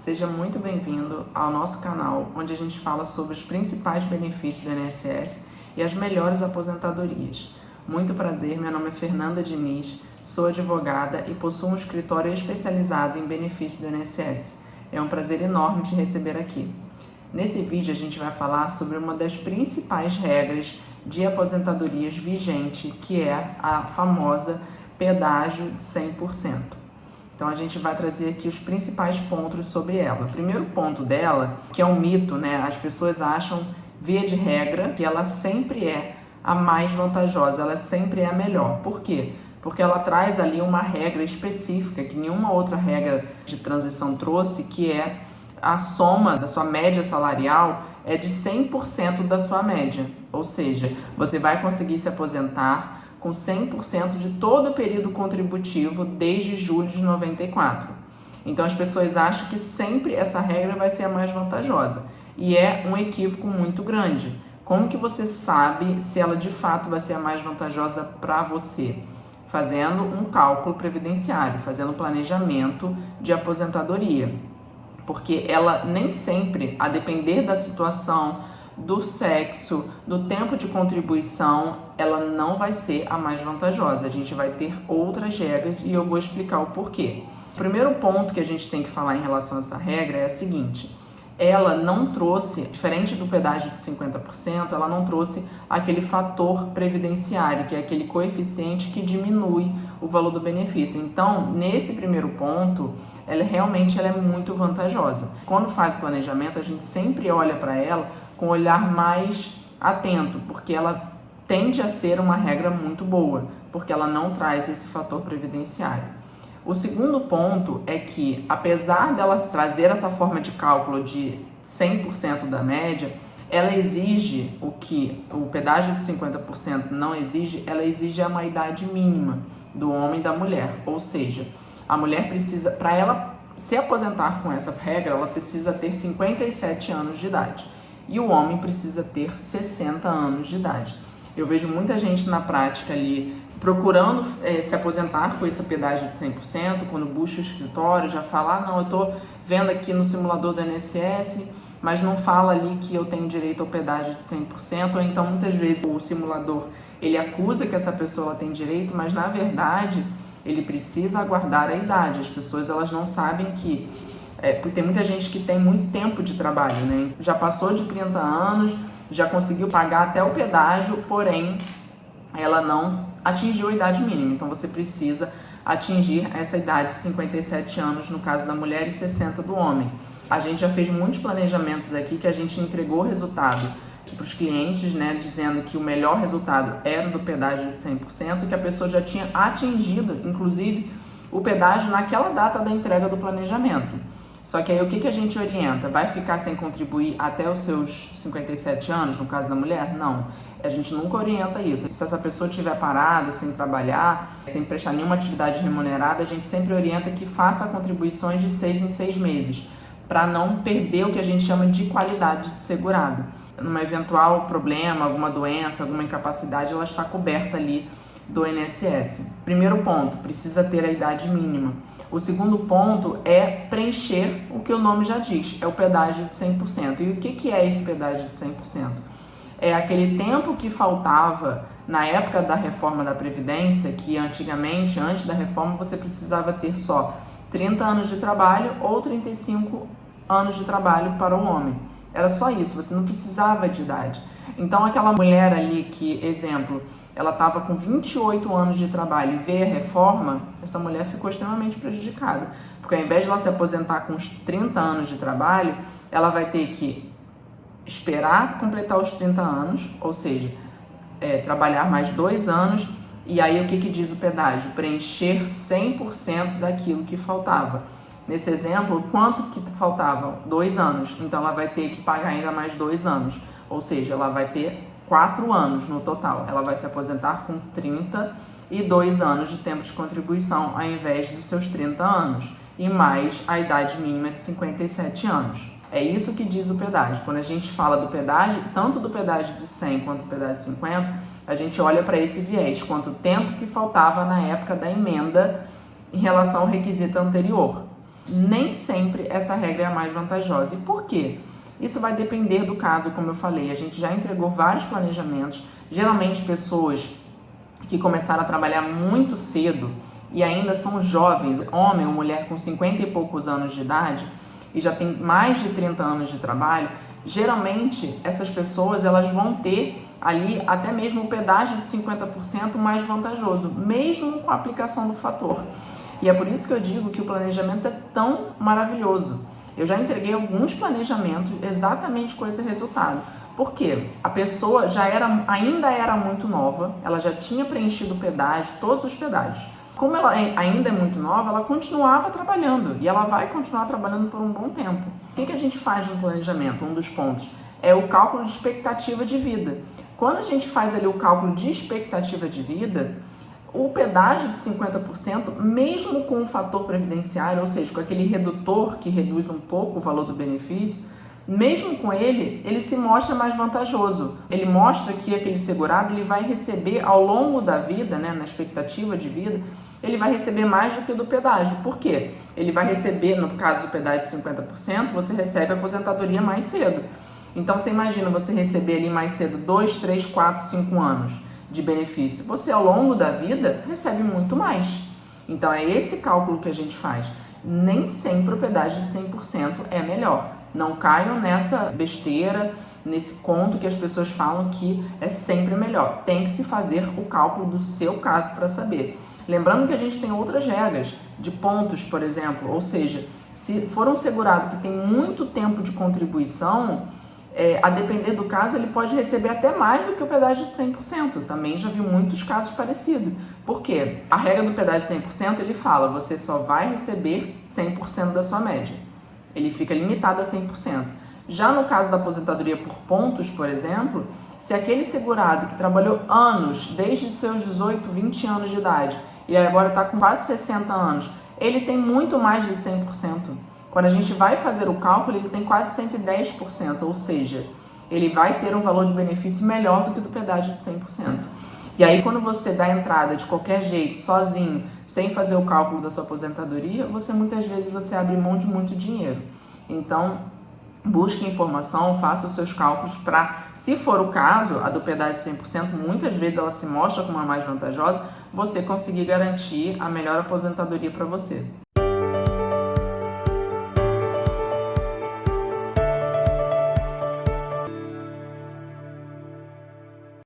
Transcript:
seja muito bem-vindo ao nosso canal, onde a gente fala sobre os principais benefícios do INSS e as melhores aposentadorias. Muito prazer, meu nome é Fernanda Diniz, sou advogada e possuo um escritório especializado em benefícios do INSS. É um prazer enorme te receber aqui. Nesse vídeo a gente vai falar sobre uma das principais regras de aposentadorias vigente, que é a famosa pedágio de 100%. Então a gente vai trazer aqui os principais pontos sobre ela. O primeiro ponto dela, que é um mito, né? As pessoas acham, via de regra, que ela sempre é a mais vantajosa, ela sempre é a melhor. Por quê? Porque ela traz ali uma regra específica que nenhuma outra regra de transição trouxe, que é a soma da sua média salarial é de 100% da sua média. Ou seja, você vai conseguir se aposentar com 100% de todo o período contributivo desde julho de 94. Então as pessoas acham que sempre essa regra vai ser a mais vantajosa. E é um equívoco muito grande. Como que você sabe se ela de fato vai ser a mais vantajosa para você? Fazendo um cálculo previdenciário, fazendo um planejamento de aposentadoria. Porque ela nem sempre, a depender da situação, do sexo, do tempo de contribuição, ela não vai ser a mais vantajosa. A gente vai ter outras regras e eu vou explicar o porquê. O primeiro ponto que a gente tem que falar em relação a essa regra é a seguinte: ela não trouxe, diferente do pedágio de 50%, ela não trouxe aquele fator previdenciário, que é aquele coeficiente que diminui o valor do benefício. Então, nesse primeiro ponto, ela é muito vantajosa. Quando faz o planejamento, a gente sempre olha para ela com um olhar mais atento, porque ela tende a ser uma regra muito boa, porque ela não traz esse fator previdenciário. O segundo ponto é que, apesar dela trazer essa forma de cálculo de 100% da média, ela exige o que o pedágio de 50% não exige, ela exige uma idade mínima do homem e da mulher. Ou seja, a mulher precisa, para ela se aposentar com essa regra, ela precisa ter 57 anos de idade. E o homem precisa ter 60 anos de idade. Eu vejo muita gente na prática ali procurando se aposentar com esse pedágio de 100%, quando busca o escritório, já fala, não, eu estou vendo aqui no simulador do INSS, mas não fala ali que eu tenho direito ao pedágio de 100%, ou então muitas vezes o simulador, ele acusa que essa pessoa tem direito, mas na verdade ele precisa aguardar a idade. As pessoas, elas não sabem que porque tem muita gente que tem muito tempo de trabalho, né? Já passou de 30 anos, já conseguiu pagar até o pedágio, porém ela não atingiu a idade mínima. Então você precisa atingir essa idade de 57 anos no caso da mulher e 60 do homem. A gente já fez muitos planejamentos aqui que a gente entregou o resultado para os clientes, né, dizendo que o melhor resultado era do pedágio de 100%, que a pessoa já tinha atingido, inclusive, o pedágio naquela data da entrega do planejamento. Só que aí o que a gente orienta? Vai ficar sem contribuir até os seus 57 anos, no caso da mulher? Não. A gente nunca orienta isso. Se essa pessoa estiver parada, sem trabalhar, sem prestar nenhuma atividade remunerada, a gente sempre orienta que faça contribuições de 6 em 6 meses, para não perder o que a gente chama de qualidade de segurado. Numa eventual problema, alguma doença, alguma incapacidade, ela está coberta ali do INSS. Primeiro ponto, precisa ter a idade mínima. O segundo ponto é preencher o que o nome já diz, é o pedágio de 100%. E o que é esse pedágio de 100%? É aquele tempo que faltava na época da reforma da Previdência, que antigamente, antes da reforma, você precisava ter só 30 anos de trabalho ou 35 anos de trabalho para o homem. Era só isso, você não precisava de idade. Então aquela mulher ali que, exemplo, ela estava com 28 anos de trabalho e veio a reforma, essa mulher ficou extremamente prejudicada. Porque ao invés de ela se aposentar com os 30 anos de trabalho, ela vai ter que esperar completar os 30 anos, ou seja, trabalhar mais 2 anos, e aí o que diz o pedágio? Preencher 100% daquilo que faltava. Nesse exemplo, quanto que faltava? 2 anos. Então ela vai ter que pagar ainda mais 2 anos. Ou seja, ela vai ter 4 anos no total. Ela vai se aposentar com 32 anos de tempo de contribuição, ao invés dos seus 30 anos. E mais a idade mínima de 57 anos. É isso que diz o pedágio. Quando a gente fala do pedágio, tanto do pedágio de 100 quanto do pedágio de 50, a gente olha para esse viés, quanto tempo que faltava na época da emenda em relação ao requisito anterior. Nem sempre essa regra é a mais vantajosa. E por quê? Isso vai depender do caso, como eu falei. A gente já entregou vários planejamentos, geralmente pessoas que começaram a trabalhar muito cedo e ainda são jovens, homem ou mulher com 50 e poucos anos de idade e já tem mais de 30 anos de trabalho. Geralmente essas pessoas elas vão ter ali até mesmo o pedágio de 50% mais vantajoso, mesmo com a aplicação do fator. E é por isso que eu digo que o planejamento é tão maravilhoso. Eu já entreguei alguns planejamentos exatamente com esse resultado. Por quê? A pessoa ainda era muito nova, ela já tinha preenchido o pedágio, todos os pedágios. Como ela ainda é muito nova, ela continuava trabalhando e ela vai continuar trabalhando por um bom tempo. O que a gente faz no planejamento? Um dos pontos é o cálculo de expectativa de vida. Quando a gente faz ali o cálculo de expectativa de vida, o pedágio de 50%, mesmo com o fator previdenciário, ou seja, com aquele redutor que reduz um pouco o valor do benefício, mesmo com ele se mostra mais vantajoso. Ele mostra que aquele segurado ele vai receber ao longo da vida, né, na expectativa de vida, ele vai receber mais do que o do pedágio. Por quê? Ele vai receber, no caso do pedágio de 50%, você recebe a aposentadoria mais cedo. Então você imagina você receber ali mais cedo 2, 3, 4, 5 anos de benefício. Você ao longo da vida recebe muito mais. Então é esse cálculo que a gente faz. Nem sempre o pedágio de 100% é melhor. Não caiam nessa besteira, nesse conto que as pessoas falam que é sempre melhor. Tem que se fazer o cálculo do seu caso para saber. Lembrando que a gente tem outras regras de pontos, por exemplo, ou seja, se for um segurado que tem muito tempo de contribuição, a depender do caso, ele pode receber até mais do que o pedágio de 100%. Também já vi muitos casos parecidos. Por quê? A regra do pedágio de 100%, ele fala, você só vai receber 100% da sua média. Ele fica limitado a 100%. Já no caso da aposentadoria por pontos, por exemplo, se aquele segurado que trabalhou anos, desde seus 18, 20 anos de idade, e agora está com quase 60 anos, ele tem muito mais de 100%. Quando a gente vai fazer o cálculo, ele tem quase 110%, ou seja, ele vai ter um valor de benefício melhor do que o do pedágio de 100%. E aí, quando você dá entrada de qualquer jeito, sozinho, sem fazer o cálculo da sua aposentadoria, muitas vezes você abre mão de muito dinheiro. Então, busque informação, faça os seus cálculos para, se for o caso, a do pedágio de 100%, muitas vezes ela se mostra como a mais vantajosa, você conseguir garantir a melhor aposentadoria para você.